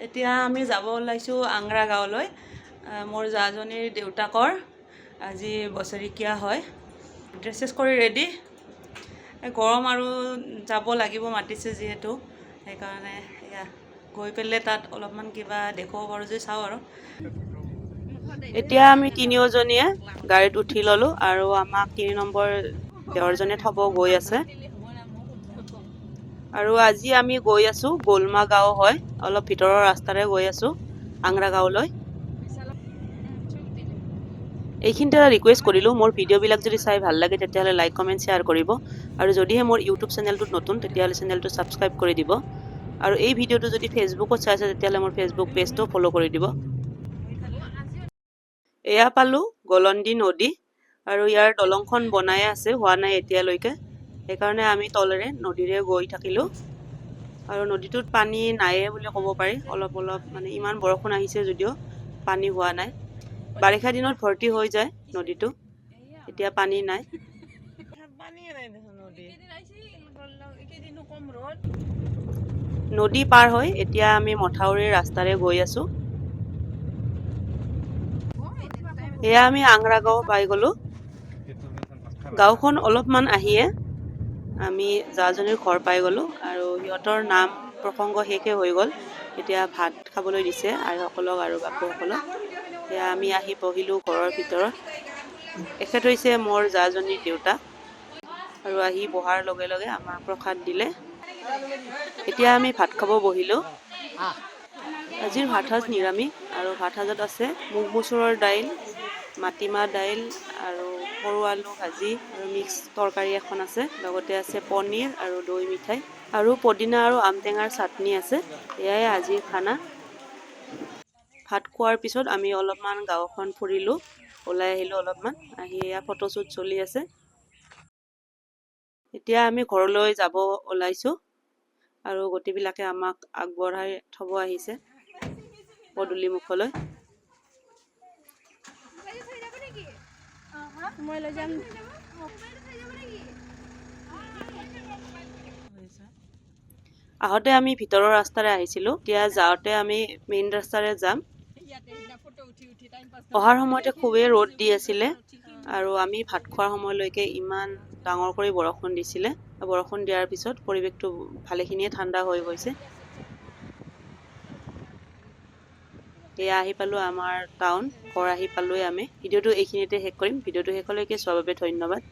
এতিয়া আমি যাব ওলাইছোঁ আংৰা গাঁৱলৈ। মোৰ জাজনীৰ দেউতাকৰ আজি বছৰেকীয়া হয়। ড্ৰেছ চেছ কৰি ৰেডি, গৰম আৰু যাব লাগিব মাতিছে যিহেতু, সেইকাৰণে এয়া গৈ পেলাই তাত অলপমান কিবা দেখুৱাব পাৰোঁ যদি চাওঁ আৰু। এতিয়া আমি তিনিওজনীয়ে গাড়ীত উঠি ল'লোঁ আৰু আমাক 3 নম্বৰ দেৱৰজনে থ'ব গৈ আছে। আৰু আজি আমি গৈ আছোঁ গোলমা গাঁও হয়, অলপ ভিতৰৰ ৰাস্তাৰে গৈ আছোঁ আংৰা গাঁৱলৈ। এইখিনিতে এটা ৰিকুৱেষ্ট কৰিলোঁ, মোৰ ভিডিঅ'বিলাক যদি চাই ভাল লাগে তেতিয়াহ'লে লাইক কমেণ্ট শ্বেয়াৰ কৰিব, আৰু যদিহে মোৰ ইউটিউব চেনেলটোত নতুন তেতিয়াহ'লে চেনেলটো ছাবস্ক্ৰাইব কৰি দিব, আৰু এই ভিডিঅ'টো যদি ফেচবুকত চাইছে তেতিয়াহ'লে মোৰ ফেচবুক পেজটো ফ'ল' কৰি দিব। এয়া পালোঁ গলন্দী নদী, আৰু ইয়াৰ দলংখন বনাই আছে, হোৱা নাই এতিয়ালৈকে, সেইকাৰণে আমি তলেৰে নদীৰে গৈ থাকিলোঁ। আৰু নদীটোত পানী নায়ে বুলি ক'ব পাৰি, অলপ অলপ মানে ইমান বৰষুণ আহিছে যদিও পানী হোৱা নাই। বাৰিষা দিনত ভৰ্তি হৈ যায় নদীটো, এতিয়া পানী নাই। নদী পাৰ হৈ এতিয়া আমি মথাউৰিৰ ৰাস্তাৰে গৈ আছোঁ। এয়া আমি আংৰা গাঁও পাই গ'লোঁ। গাঁওখন অলপমান আহিয়ে আমি জাজনীৰ ঘৰ পাই গ'লোঁ, আৰু সিহঁতৰ নাম প্ৰসংগ শেষে হৈ গ'ল। এতিয়া ভাত খাবলৈ দিছে আইসকলক আৰু বাপুসকলক। এয়া আমি আহি বহিলোঁ ঘৰৰ ভিতৰত। এখেত হৈছে মোৰ জাজনীৰ দেউতাক, আৰু আহি বহাৰ লগে লগে আমাক প্ৰসাদ দিলে। এতিয়া আমি ভাত খাব বহিলোঁ। আজিৰ ভাত সাজ নিৰামিষ, আৰু ভাত সাজত আছে মুগ মচুৰৰ দাইল, মাটিমাহ দাইল, আৰু সৰু আলু ভাজি, আৰু মিক্স তৰকাৰী এখন আছে, লগতে আছে পনীৰ আৰু দৈ মিঠাই, আৰু পদিনা আৰু আমটেঙাৰ চাটনি আছে। এয়াই আজিৰ খানা। ভাত খোৱাৰ পিছত আমি অলপমান গাঁওখন ফুৰিলোঁ, ওলাই আহিলোঁ অলপমান, আহি এয়া ফটোশ্বুট চলি আছে। এতিয়া আমি ঘৰলৈ যাব ওলাইছোঁ, আৰু গোটেইবিলাকে আমাক আগবঢ়াই থ'ব আহিছে পদূলি মুখলৈ। আহোঁতে আমি ভিতৰৰ ৰাস্তাৰে আহিছিলোঁ, এতিয়া যাওঁতে আমি মেইন ৰাস্তাৰে যাম। অহাৰ সময়তে খুবেই ৰ'দ দি আছিলে, আৰু আমি ভাত খোৱাৰ সময়লৈকে ইমান ডাঙৰ কৰি বৰষুণ দিছিলে। বৰষুণ দিয়াৰ পিছত পৰিৱেশটো ভালেখিনিয়ে ঠাণ্ডা হৈ গৈছে। এয়া আহি পালোঁ আমাৰ টাউন, ঘৰ আহি পালোঁৱে আমি। ভিডিঅ'টো এইখিনিতে শেষ কৰিম। ভিডিঅ'টো শেষলৈকে চোৱাৰ বাবে ধন্যবাদ।